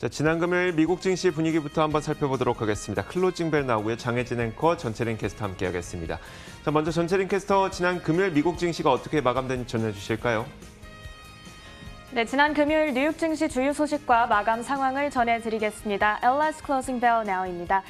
자, 지난 금요일 미국 증시 분위기부터 한번 살펴보도록 하겠습니다. 클로징 벨 나오고요. 장혜진 앵커, 전채린 캐스터 함께하겠습니다. 자, 먼저 전채린 캐스터, 지난 금요일 미국 증시가 어떻게 마감된지 전해주실까요? 네, 지난 금요일 뉴욕 증시 주요 소식과 마감 상황을 전해드리겠습니다. LS 클로징 벨 now입니다.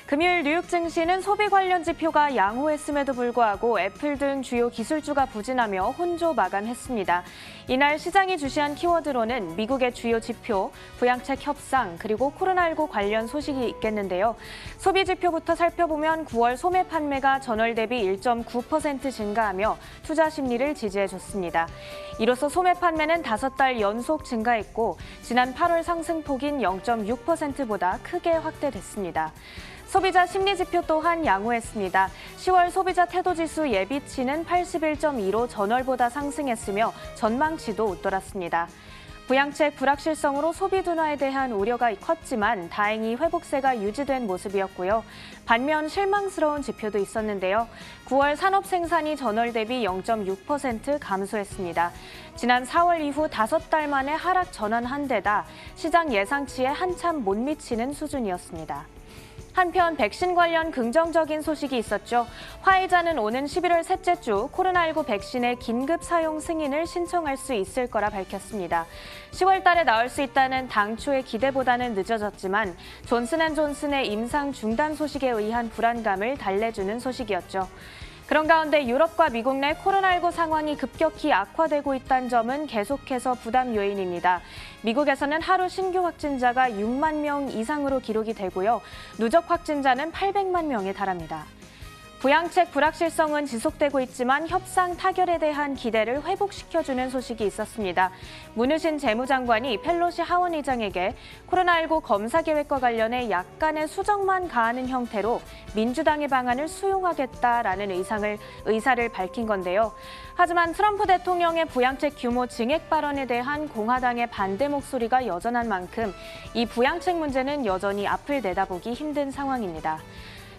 금요일 뉴욕 증시는 소비 관련 지표가 양호했음에도 불구하고 애플 등 주요 기술주가 부진하며 혼조 마감했습니다. 이날 시장이 주시한 키워드로는 미국의 주요 지표, 부양책 협상, 그리고 코로나19 관련 소식이 있겠는데요. 소비 지표부터 살펴보면 9월 소매 판매가 전월 대비 1.9% 증가하며 투자 심리를 지지해줬습니다. 이로써 소매 판매는 5달 연속 증가했고 지난 8월 상승폭인 0.6%보다 크게 확대됐습니다. 소비자 심리 지표 또한 양호했습니다. 10월 소비자 태도지수 예비치는 81.2로 전월보다 상승했으며 전망치도 웃돌았습니다. 부양책 불확실성으로 소비 둔화에 대한 우려가 컸지만 다행히 회복세가 유지된 모습이었고요. 반면 실망스러운 지표도 있었는데요. 9월 산업 생산이 전월 대비 0.6% 감소했습니다. 지난 4월 이후 5달 만에 하락 전환한 데다 시장 예상치에 한참 못 미치는 수준이었습니다. 한편 백신 관련 긍정적인 소식이 있었죠. 화이자는 오는 11월 셋째 주 코로나19 백신의 긴급 사용 승인을 신청할 수 있을 거라 밝혔습니다. 10월 달에 나올 수 있다는 당초의 기대보다는 늦어졌지만 존슨앤존슨의 임상 중단 소식에 의한 불안감을 달래주는 소식이었죠. 그런 가운데 유럽과 미국 내 코로나19 상황이 급격히 악화되고 있다는 점은 계속해서 부담 요인입니다. 미국에서는 하루 신규 확진자가 6만 명 이상으로 기록이 되고요. 누적 확진자는 800만 명에 달합니다. 부양책 불확실성은 지속되고 있지만 협상 타결에 대한 기대를 회복시켜주는 소식이 있었습니다. 문우신 재무장관이 펠로시 하원의장에게 코로나19 검사 계획과 관련해 약간의 수정만 가하는 형태로 민주당의 방안을 수용하겠다라는 의사를 밝힌 건데요. 하지만 트럼프 대통령의 부양책 규모 증액 발언에 대한 공화당의 반대 목소리가 여전한 만큼 이 부양책 문제는 여전히 앞을 내다보기 힘든 상황입니다.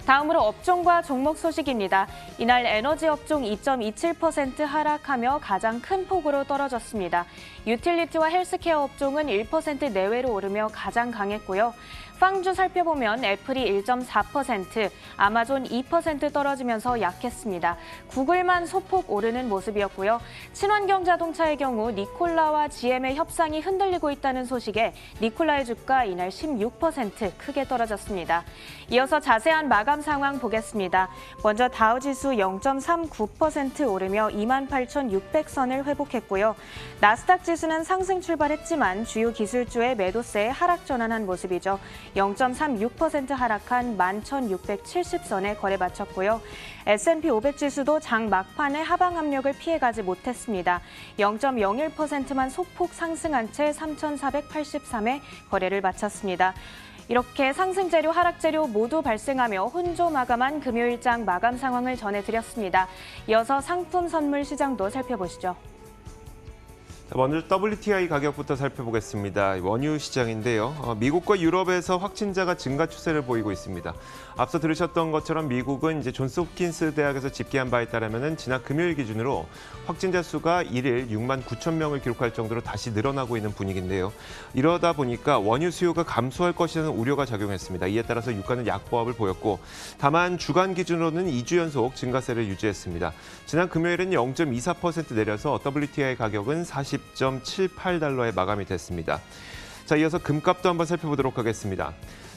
다음으로 업종과 종목 소식입니다. 이날 에너지 업종 2.27% 하락하며 가장 큰 폭으로 떨어졌습니다. 유틸리티와 헬스케어 업종은 1% 내외로 오르며 가장 강했고요. 빵주 살펴보면 애플이 1.4%, 아마존 2% 떨어지면서 약했습니다. 구글만 소폭 오르는 모습이었고요. 친환경 자동차의 경우 니콜라와 GM의 협상이 흔들리고 있다는 소식에 니콜라의 주가 이날 16% 크게 떨어졌습니다. 이어서 자세한 마감 상황 보겠습니다. 먼저 다우지수 0.39% 오르며 28,600선을 회복했고요. 나스닥 지수는 상승 출발했지만 주요 기술주의 매도세에 하락 전환한 모습이죠. 0.36% 하락한 11,670선에 거래 마쳤고요. S&P 500 지수도 장 막판에 하방 압력을 피해가지 못했습니다. 0.01%만 소폭 상승한 채 3,483에 거래를 마쳤습니다. 이렇게 상승재료, 하락재료 모두 발생하며 혼조 마감한 금요일장 마감 상황을 전해드렸습니다. 이어서 상품 선물 시장도 살펴보시죠. 먼저 WTI 가격부터 살펴보겠습니다. 원유 시장인데요. 미국과 유럽에서 확진자가 증가 추세를 보이고 있습니다. 앞서 들으셨던 것처럼 미국은 이제 존스홉킨스 대학에서 집계한 바에 따르면 지난 금요일 기준으로 확진자 수가 일일 6만 9천 명을 기록할 정도로 다시 늘어나고 있는 분위기인데요. 이러다 보니까 원유 수요가 감소할 것이라는 우려가 작용했습니다. 이에 따라서 유가는 약보합을 보였고 다만 주간 기준으로는 2주 연속 증가세를 유지했습니다. 지난 금요일은 0.24% 내려서 WTI 가격은 40.78달러에 마감이 됐습니다. 자, 이어서 금값도 한번 살펴보도록 하겠습니다.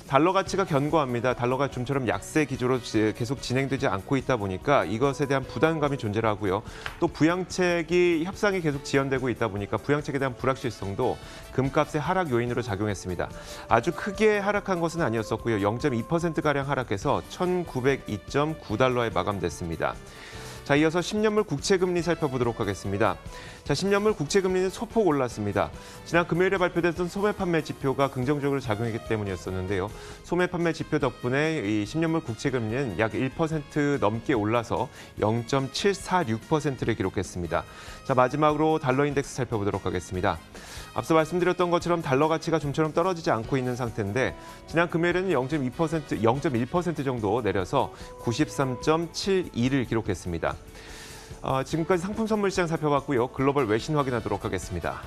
달러 가치가 견고합니다. 달러가 좀처럼 약세 기조로 계속 진행되지 않고 있다 보니까 이것에 대한 부담감이 존재를 하고요. 또 부양책이 협상이 계속 지연되고 있다 보니까 부양책에 대한 불확실성도 금값의 하락 요인으로 작용했습니다. 아주 크게 하락한 것은 아니었었고요. 0.2%가량 하락해서 1,902.9달러에 마감됐습니다. 자, 이어서 10년물 국채금리 살펴보도록 하겠습니다. 자, 10년물 국채금리는 소폭 올랐습니다. 지난 금요일에 발표됐던 소매 판매 지표가 긍정적으로 작용했기 때문이었었는데요. 소매 판매 지표 덕분에 이 10년물 국채금리는 약 1% 넘게 올라서 0.746%를 기록했습니다. 자, 마지막으로 달러 인덱스 살펴보도록 하겠습니다. 앞서 말씀드렸던 것처럼 달러 가치가 좀처럼 떨어지지 않고 있는 상태인데 지난 금요일에는 0.1% 정도 내려서 93.72를 기록했습니다. 지금까지 상품 선물 시장 살펴봤고요. 글로벌 외신 확인하도록 하겠습니다.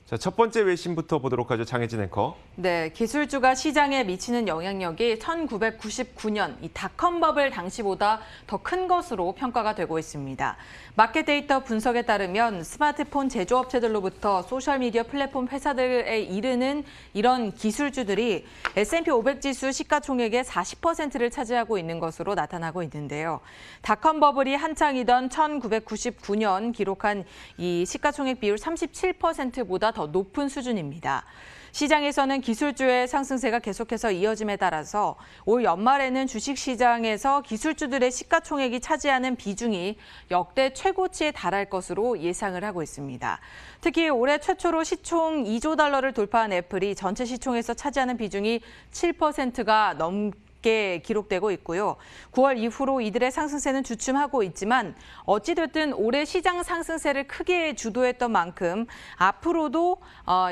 자, 첫 번째 외신부터 보도록 하죠. 장혜진 앵커. 네, 기술주가 시장에 미치는 영향력이 1999년 이 닷컴 버블 당시보다 더 큰 것으로 평가가 되고 있습니다. 마켓 데이터 분석에 따르면 스마트폰 제조업체들로부터 소셜미디어 플랫폼 회사들에 이르는 이런 기술주들이 S&P 500 지수 시가총액의 40%를 차지하고 있는 것으로 나타나고 있는데요. 닷컴 버블이 한창이던 1999년 기록한 이 시가총액 비율 37%보다 더 높은 수준입니다. 시장에서는 기술주의 상승세가 계속해서 이어짐에 따라서 올 연말에는 주식시장에서 기술주들의 시가총액이 차지하는 비중이 역대 최고치에 달할 것으로 예상을 하고 있습니다. 특히 올해 최초로 시총 2조 달러를 돌파한 애플이 전체 시총에서 차지하는 비중이 7%가 넘게 기록되고 있고요. 9월 이후로 이들의 상승세는 주춤하고 있지만 어찌됐든 올해 시장 상승세를 크게 주도했던 만큼 앞으로도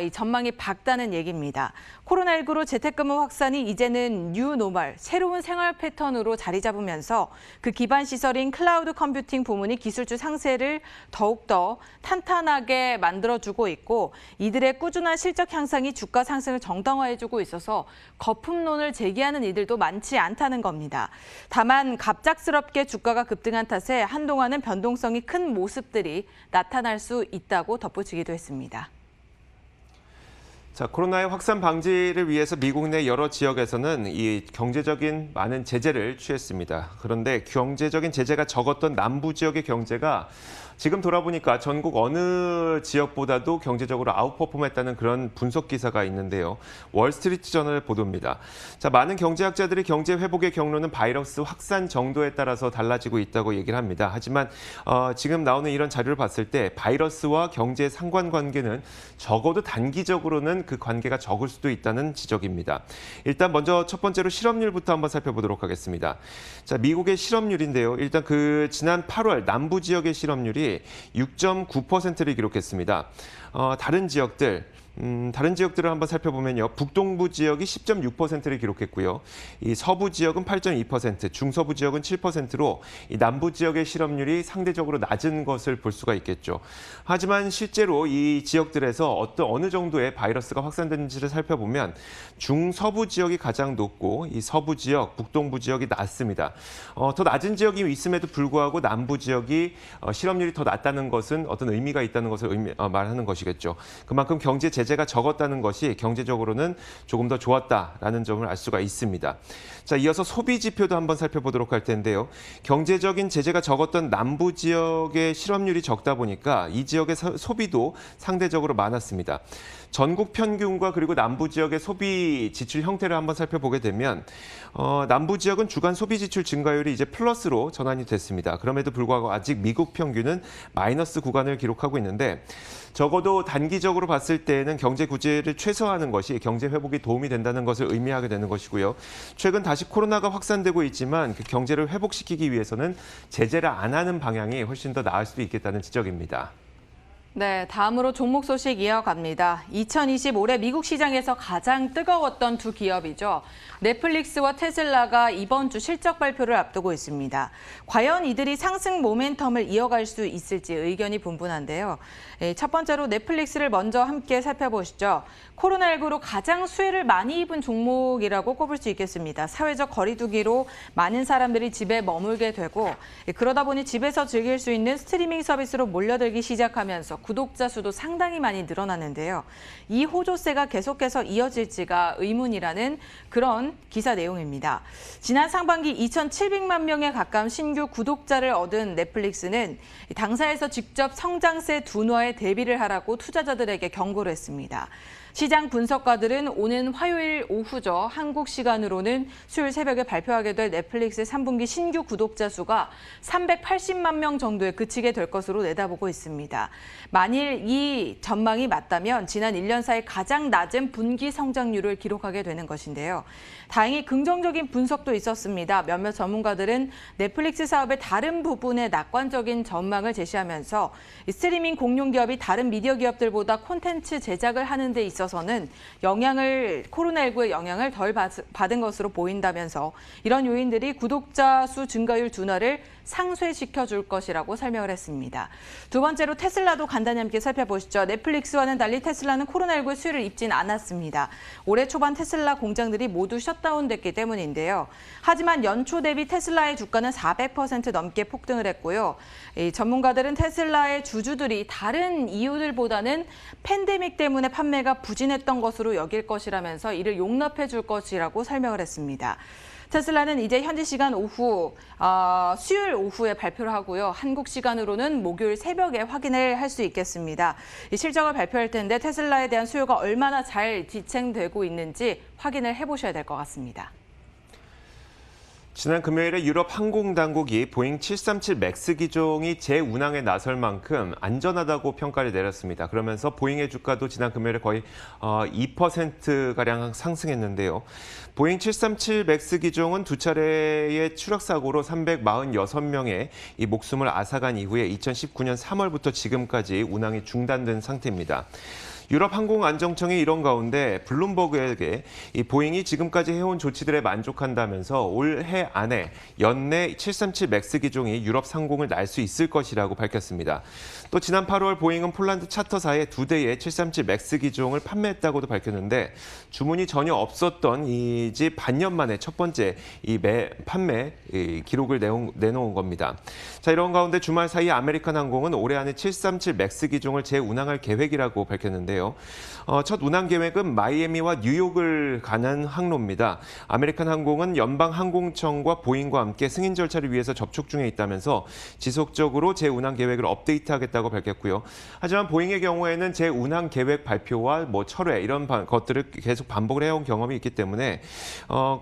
이 전망이 밝다는 얘기입니다. 코로나19로 재택근무 확산이 이제는 뉴 노멀, 새로운 생활 패턴으로 자리 잡으면서 그 기반 시설인 클라우드 컴퓨팅 부문이 기술주 상세를 더욱더 탄탄하게 만들어주고 있고 이들의 꾸준한 실적 향상이 주가 상승을 정당화해주고 있어서 거품론을 제기하는 이들도 많지 않다는 겁니다. 다만 갑작스럽게 주가가 급등한 탓에 한동안은 변동성이 큰 모습들이 나타날 수 있다고 덧붙이기도 했습니다. 자, 코로나의 확산 방지를 위해서 미국 내 여러 지역에서는 이 경제적인 많은 제재를 취했습니다. 그런데 경제적인 제재가 적었던 남부 지역의 경제가 지금 돌아보니까 전국 어느 지역보다도 경제적으로 아웃퍼폼했다는 그런 분석 기사가 있는데요. 월스트리트 저널 보도입니다. 자, 많은 경제학자들이 경제 회복의 경로는 바이러스 확산 정도에 따라서 달라지고 있다고 얘기를 합니다. 하지만 지금 나오는 이런 자료를 봤을 때 바이러스와 경제의 상관관계는 적어도 단기적으로는 그 관계가 적을 수도 있다는 지적입니다. 일단 먼저 첫 번째로 실업률부터 한번 살펴보도록 하겠습니다. 자, 미국의 실업률인데요. 일단 그 지난 8월 남부 지역의 실업률이 6.9%를 기록했습니다. 다른 지역들을 한번 살펴보면요. 북동부 지역이 10.6%를 기록했고요. 이 서부 지역은 8.2%, 중서부 지역은 7%로 이 남부 지역의 실업률이 상대적으로 낮은 것을 볼 수가 있겠죠. 하지만 실제로 이 지역들에서 어느 정도의 바이러스가 확산되는지를 살펴보면 중서부 지역이 가장 높고 이 서부 지역, 북동부 지역이 낮습니다. 더 낮은 지역이 있음에도 불구하고 남부 지역이 실업률이 더 낮다는 것은 어떤 의미가 있다는 것을 말하는 것이겠죠. 그만큼 경제 제재가 적었다는 것이 경제적으로는 조금 더 좋았다라는 점을 알 수가 있습니다. 자, 이어서 소비 지표도 한번 살펴보도록 할 텐데요. 경제적인 제재가 적었던 남부 지역의 실업률이 적다 보니까 이 지역의 소비도 상대적으로 많았습니다. 전국 평균과 그리고 남부 지역의 소비 지출 형태를 한번 살펴보게 되면 남부 지역은 주간 소비 지출 증가율이 이제 플러스로 전환이 됐습니다. 그럼에도 불구하고 아직 미국 평균은 마이너스 구간을 기록하고 있는데 적어도 단기적으로 봤을 때는 경제 구제를 최소화하는 것이 경제 회복에 도움이 된다는 것을 의미하게 되는 것이고요. 최근 다시 코로나가 확산되고 있지만 그 경제를 회복시키기 위해서는 제재를 안 하는 방향이 훨씬 더 나을 수도 있겠다는 지적입니다. 네, 다음으로 종목 소식 이어갑니다. 2020 올해 미국 시장에서 가장 뜨거웠던 두 기업이죠. 넷플릭스와 테슬라가 이번 주 실적 발표를 앞두고 있습니다. 과연 이들이 상승 모멘텀을 이어갈 수 있을지 의견이 분분한데요. 첫 번째로 넷플릭스를 먼저 함께 살펴보시죠. 코로나19로 가장 수혜를 많이 입은 종목이라고 꼽을 수 있겠습니다. 사회적 거리두기로 많은 사람들이 집에 머물게 되고 그러다 보니 집에서 즐길 수 있는 스트리밍 서비스로 몰려들기 시작하면서 구독자 수도 상당히 많이 늘어났는데요. 이 호조세가 계속해서 이어질지가 의문이라는 그런 기사 내용입니다. 지난 상반기 2,700만 명에 가까운 신규 구독자를 얻은 넷플릭스는 당사에서 직접 성장세 둔화에 대비를 하라고 투자자들에게 경고를 했습니다. 시장 분석가들은 오는 화요일 오후죠. 한국 시간으로는 수요일 새벽에 발표하게 될 넷플릭스 3분기 신규 구독자 수가 380만 명 정도에 그치게 될 것으로 내다보고 있습니다. 만일 이 전망이 맞다면 지난 1년 사이 가장 낮은 분기 성장률을 기록하게 되는 것인데요. 다행히 긍정적인 분석도 있었습니다. 몇몇 전문가들은 넷플릭스 사업의 다른 부분에 낙관적인 전망을 제시하면서 스트리밍 공룡 기업이 다른 미디어 기업들보다 콘텐츠 제작을 하는 데 있어서 있어서는 코로나19의 영향을 덜 받은 것으로 보인다면서 이런 요인들이 구독자 수 증가율 둔화를 상쇄시켜 줄 것이라고 설명을 했습니다. 두 번째로 테슬라도 간단히 함께 살펴보시죠. 넷플릭스와는 달리 테슬라는 코로나19의 수혜를 입진 않았습니다. 올해 초반 테슬라 공장들이 모두 셧다운됐기 때문인데요. 하지만 연초 대비 테슬라의 주가는 400% 넘게 폭등을 했고요. 전문가들은 테슬라의 주주들이 다른 이유들보다는 팬데믹 때문에 판매가 부진했던 것으로 여길 것이라면서 이를 용납해 줄 것이라고 설명을 했습니다. 테슬라는 이제 현지 시간 수요일 오후에 발표를 하고요. 한국 시간으로는 목요일 새벽에 확인을 할 수 있겠습니다. 이 실적을 발표할 텐데 테슬라에 대한 수요가 얼마나 잘 지탱되고 있는지 확인을 해보셔야 될 것 같습니다. 지난 금요일에 유럽 항공 당국이 보잉 737 맥스 기종이 재운항에 나설 만큼 안전하다고 평가를 내렸습니다. 그러면서 보잉의 주가도 지난 금요일에 거의 2%가량 상승했는데요. 보잉 737 맥스 기종은 두 차례의 추락 사고로 346명의 이 목숨을 앗아간 이후에 2019년 3월부터 지금까지 운항이 중단된 상태입니다. 유럽 항공안정청이 이런 가운데 블룸버그에게 이 보잉이 지금까지 해온 조치들에 만족한다면서 올해 안에 연내 737 맥스 기종이 유럽 상공을 날 수 있을 것이라고 밝혔습니다. 또 지난 8월 보잉은 폴란드 차터사에 2대의 737 맥스 기종을 판매했다고도 밝혔는데 주문이 전혀 없었던 이 집 반년 만에 첫 번째 판매 기록을 내놓은 겁니다. 자, 이런 가운데 주말 사이 아메리칸 항공은 올해 안에 737 맥스 기종을 재운항할 계획이라고 밝혔는데요. 첫 운항 계획은 마이애미와 뉴욕을 가는 항로입니다. 아메리칸 항공은 연방항공청과 보잉과 함께 승인 절차를 위해서 접촉 중에 있다면서 지속적으로 재운항 계획을 업데이트하겠다고 밝혔고요. 하지만 보잉의 경우에는 재운항 계획 발표와 철회 이런 것들을 계속 반복을 해온 경험이 있기 때문에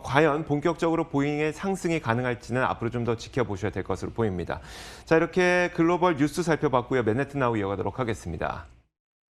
과연 본격적으로 보잉의 상승이 가능할지는 앞으로 좀 더 지켜보셔야 될 것으로 보입니다. 자, 이렇게 글로벌 뉴스 살펴봤고요. 맨해튼 나우 이어가도록 하겠습니다.